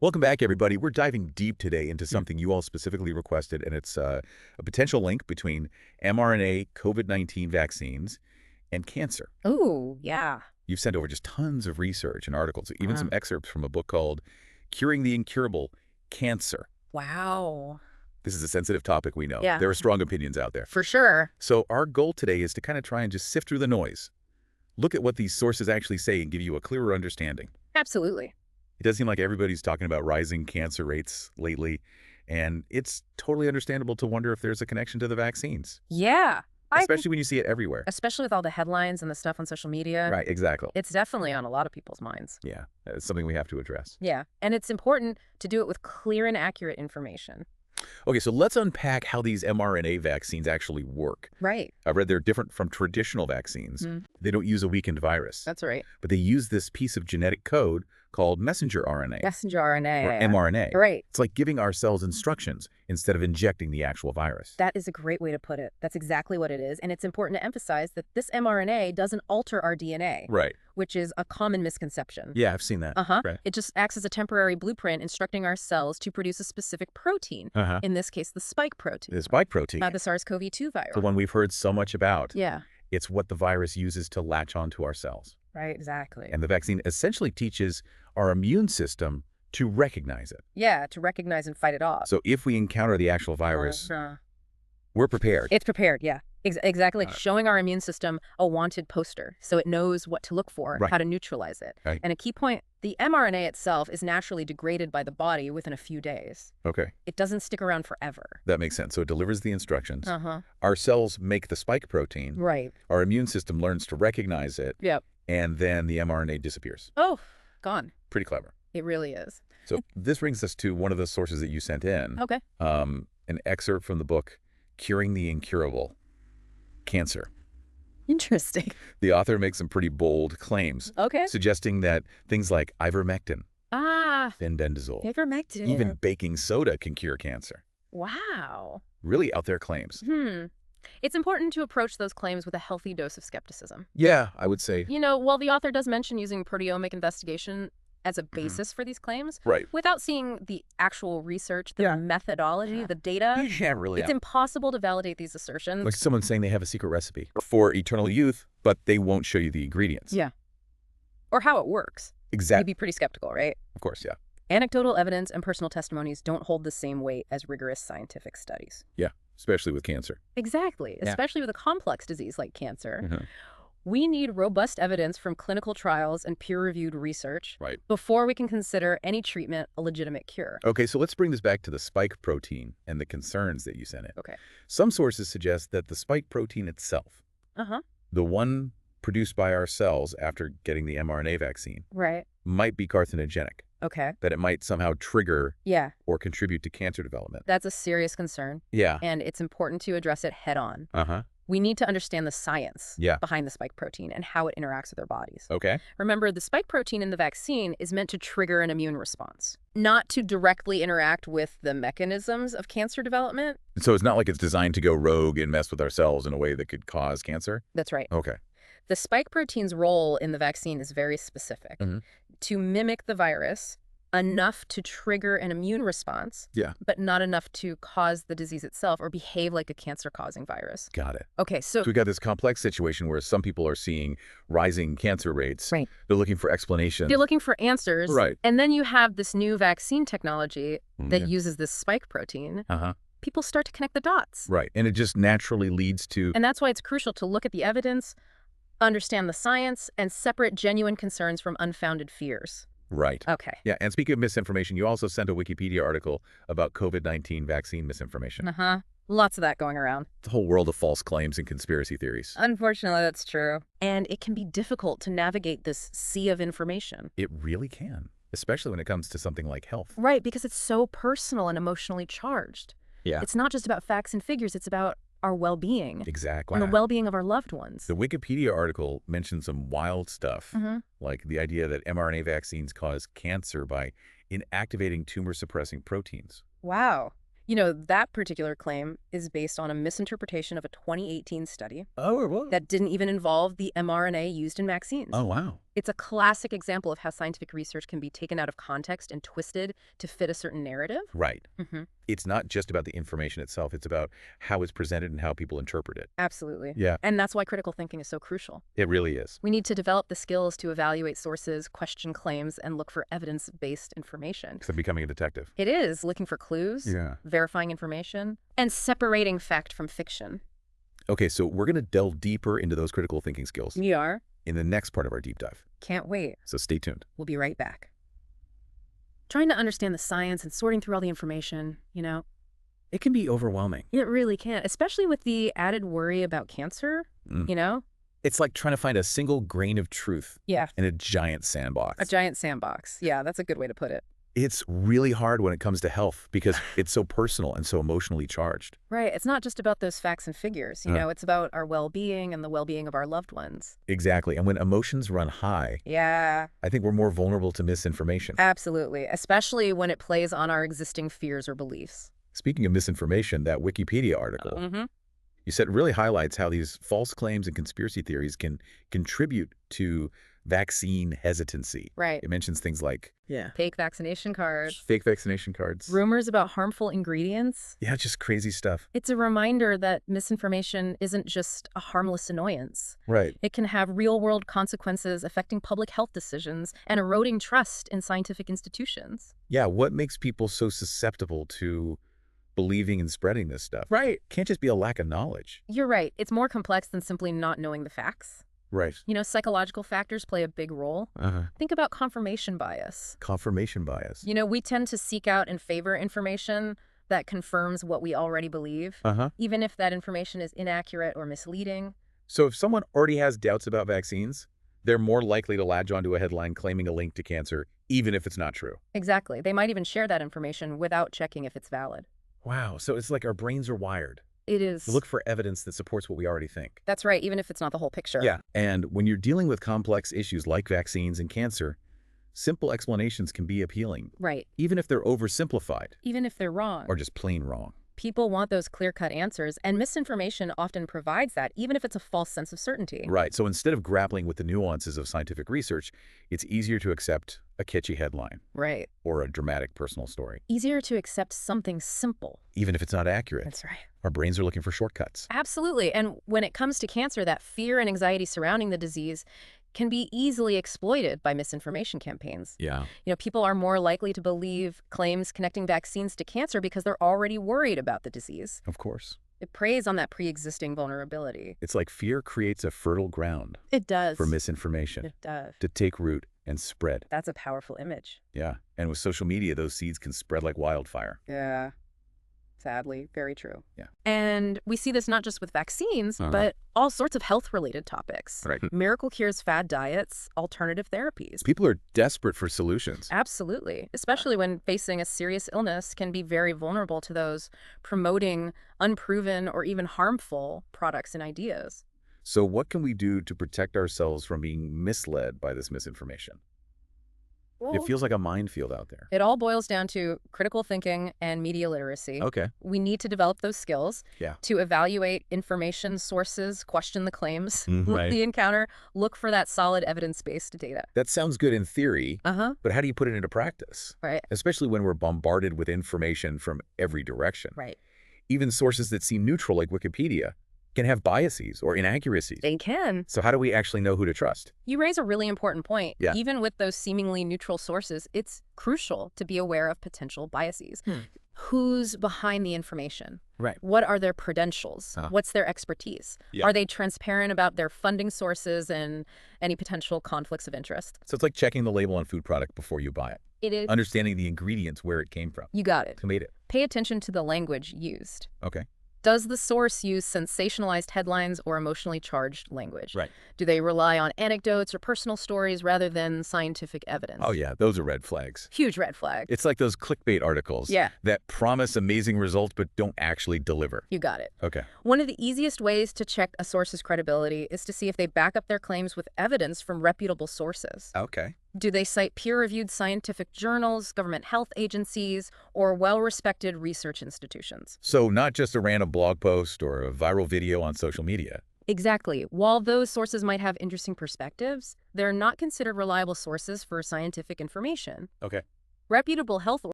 Welcome back, everybody. We're diving deep today into something you all specifically requested, and it's a potential link between mRNA COVID-19 vaccines and cancer. Oh, yeah. You've sent over just tons of research and articles, even Wow. some excerpts from a book called Curing the Incurable, Cancer. Wow. This is a sensitive topic, we know. Yeah. There are strong opinions out there. For sure. So our goal today is to kind of try and just sift through the noise. Look at what these sources actually say and give you a clearer understanding. Absolutely. It does seem like everybody's talking about rising cancer rates lately, and it's totally understandable to wonder if there's a connection to the vaccines, Yeah. especially when you see it everywhere. Especially with all the headlines and the stuff on social media. Right, exactly. It's definitely on a lot of people's minds. Yeah, it's something we have to address. Yeah. And it's important to do it with clear and accurate information. Okay, so let's unpack how these mRNA vaccines actually work. Right. I've read they're different from traditional vaccines. They don't use a weakened virus, That's right. but they use this piece of genetic code called messenger RNA, Messenger RNA. or mRNA. Right. It's like giving our cells instructions instead of injecting the actual virus. That is a great way to put it. That's exactly what it is. And it's important to emphasize that this mRNA doesn't alter our DNA, Right. which is a common misconception. Yeah, I've seen that. Right. It just acts as a temporary blueprint instructing our cells to produce a specific protein. In this case, the spike protein. The spike protein. The SARS-CoV-2 virus. The one we've heard so much about. Yeah. It's what the virus uses to latch onto our cells. Right, exactly. And the vaccine essentially teaches our immune system to recognize it. Yeah, to recognize and fight it off. So if we encounter the actual virus, we're prepared. It's prepared, yeah. Exactly. Got it. Showing our immune system a wanted poster so it knows what to look for, Right. how to neutralize it. Right. And a key point, the mRNA itself is naturally degraded by the body within a few days. Okay, It doesn't stick around forever. that makes sense. So it delivers the instructions. Uh-huh. Our cells make the spike protein. Right. Our immune system learns to recognize it. Yep. And then the mRNA disappears. Oh, gone. Pretty clever. It really is. So this brings us to one of the sources that you sent in. Okay. An excerpt from the book, Curing the Incurable, Cancer. Interesting. The author makes some pretty bold claims, Okay. suggesting that things like ivermectin, Ah, fenbendazole, ivermectin. even baking soda can cure cancer. Wow. Really out there claims. It's important to approach those claims with a healthy dose of skepticism. Yeah, I would say. You know, while the author does mention using proteomic investigation as a basis for these claims, Right. without seeing the actual research, the methodology, the data, Yeah, really. it's impossible to validate these assertions. Like someone saying they have a secret recipe for eternal youth, but they won't show you the ingredients. Yeah. Or how it works. You'd Exactly. be pretty skeptical, right? Of course, yeah. Anecdotal evidence and personal testimonies don't hold the same weight as rigorous scientific studies. Yeah, especially with cancer. Exactly, Yeah. especially with a complex disease like cancer. Mhm. We need robust evidence from clinical trials and peer-reviewed research Right. before we can consider any treatment a legitimate cure. Okay, so let's bring this back to the spike protein and the concerns that you sent in. Okay. Some sources suggest that the spike protein itself, Uh-huh. the one produced by our cells after getting the mRNA vaccine, Right. might be carcinogenic, Okay. that it might somehow trigger Yeah, or contribute to cancer development. that's a serious concern, Yeah. and it's important to address it head-on. Uh-huh. We need to understand the science Yeah. behind the spike protein and how it interacts with our bodies. Okay. Remember, the spike protein in the vaccine is meant to trigger an immune response, not to directly interact with the mechanisms of cancer development. So it's not like it's designed to go rogue and mess with our cells in a way that could cause cancer? That's right. Okay. The spike protein's role in the vaccine is very specific. Mhm. To mimic the virus enough to trigger an immune response, Yeah. but not enough to cause the disease itself or behave like a cancer-causing virus. Got it. Okay, so So we got this complex situation where some people are seeing rising cancer rates. Right. They're looking for explanations. you're looking for answers. Right. And then you have this new vaccine technology that Yeah. uses this spike protein. Uh-huh. People start to connect the dots. Right. And it just naturally leads to... And that's why it's crucial to look at the evidence, understand the science, and separate genuine concerns from unfounded fears. Right. Okay. Yeah, and speaking of misinformation, you also sent a Wikipedia article about COVID-19 vaccine misinformation. Uh-huh. Lots of that going around. The whole world of false claims and conspiracy theories. Unfortunately, that's true. And it can be difficult to navigate this sea of information. It really can, especially when it comes to something like health. Right, because it's so personal and emotionally charged. Yeah. It's not just about facts and figures, it's about our well-being Exactly. and the well-being of our loved ones. The Wikipedia article mentioned some wild stuff, like the idea that mRNA vaccines cause cancer by inactivating tumor-suppressing proteins. Wow. You know, that particular claim is based on a misinterpretation of a 2018 study Oh, or what? that didn't even involve the mRNA used in vaccines. Oh, wow. It's a classic example of how scientific research can be taken out of context and twisted to fit a certain narrative. Right. Mm-hmm. It's not just about the information itself. It's about how it's presented and how people interpret it. Absolutely. Yeah, And that's why critical thinking is so crucial. it really is. We need to develop the skills to evaluate sources, question claims, and look for evidence-based information. Except becoming a detective. It is looking for clues, Yeah. verifying information, and separating fact from fiction. Okay, so we're going to delve deeper into those critical thinking skills We are. in the next part of our deep dive. Can't wait. So stay tuned. We'll be right back. Trying to understand the science and sorting through all the information, It can be overwhelming. it really can, especially with the added worry about cancer, Mm. It's like trying to find a single grain of truth Yeah, in a giant sandbox. a giant sandbox. Yeah, that's a good way to put it. It's really hard when it comes to health because it's so personal and so emotionally charged. Right. It's not just about those facts and figures. It's about our well-being and the well-being of our loved ones. Exactly. And when emotions run high, Yeah, I think we're more vulnerable to misinformation. absolutely. Especially when it plays on our existing fears or beliefs. Speaking of misinformation, that Wikipedia article Mm-hmm. you said really highlights how these false claims and conspiracy theories can contribute to vaccine hesitancy. Right. It mentions things like Fake vaccination cards. fake vaccination cards. Rumors about harmful ingredients. Yeah, just crazy stuff. It's a reminder that misinformation isn't just a harmless annoyance. Right. It can have real-world consequences affecting public health decisions and eroding trust in scientific institutions. Yeah, what makes people so susceptible to believing and spreading this stuff? Right. Can't just be a lack of knowledge. You're right. It's more complex than simply not knowing the facts. Right. Psychological factors play a big role. Think about confirmation bias. Confirmation bias. We tend to seek out and favor information that confirms what we already believe, even if that information is inaccurate or misleading. So if someone already has doubts about vaccines, they're more likely to latch onto a headline claiming a link to cancer, even if it's not true. Exactly. They might even share that information without checking if it's valid. Wow. So it's like our brains are wired It is. to look for evidence that supports what we already think. That's right, even if it's not the whole picture. Yeah. And when you're dealing with complex issues like vaccines and cancer, simple explanations can be appealing, Right. even if they're oversimplified Even if they're wrong. or just plain wrong. People want those clear-cut answers, and misinformation often provides that, even if it's a false sense of certainty. Right. So instead of grappling with the nuances of scientific research, it's easier to accept a catchy headline Right. or a dramatic personal story, Easier to accept something simple. even if it's not accurate. That's right. Our brains are looking for shortcuts. Absolutely. And when it comes to cancer, that fear and anxiety surrounding the disease can be easily exploited by misinformation campaigns. Yeah. People are more likely to believe claims connecting vaccines to cancer because they're already worried about the disease. Of course. It preys on that pre-existing vulnerability. It's like fear creates a fertile ground It does. for misinformation It does. to take root and spread. That's a powerful image. Yeah. And with social media, those seeds can spread like wildfire. Yeah. Sadly, very true. Yeah. And we see this not just with vaccines, but all sorts of health-related topics. Right. Miracle cures, fad diets, alternative therapies. People are desperate for solutions. Absolutely. Especially when facing a serious illness, can be very vulnerable to those promoting unproven or even harmful products and ideas. So what can we do to protect ourselves from being misled by this misinformation? It feels like a minefield out there. It all boils down to critical thinking and media literacy. Okay. We need to develop those skills Yeah. to evaluate information sources, question the claims, Right. the encounter, look for that solid evidence-based data. That sounds good in theory, but how do you put it into practice? Right. Especially when we're bombarded with information from every direction. Right. Even sources that seem neutral, like Wikipedia, can have biases or inaccuracies. They can. So how do we actually know who to trust? You raise a really important point. Yeah. Even with those seemingly neutral sources, it's crucial to be aware of potential biases. Who's behind the information? Right. What are their credentials? What's their expertise? Yeah. Are they transparent about their funding sources and any potential conflicts of interest? So it's like checking the label on food product before you buy it. It is. Understanding the ingredients, where it came from. You got it. Who made it? Pay attention to the language used. Okay. Does the source use sensationalized headlines or emotionally charged language? Right. Do they rely on anecdotes or personal stories rather than scientific evidence? Oh, yeah. Those are red flags. Huge red flag. It's like those clickbait articles Yeah. that promise amazing results but don't actually deliver. You got it. Okay. One of the easiest ways to check a source's credibility is to see if they back up their claims with evidence from reputable sources. Okay. Do they cite peer-reviewed scientific journals, government health agencies, or well-respected research institutions? So not just a random blog post or a viral video on social media. Exactly. While those sources might have interesting perspectives, they're not considered reliable sources for scientific information. Okay. Reputable health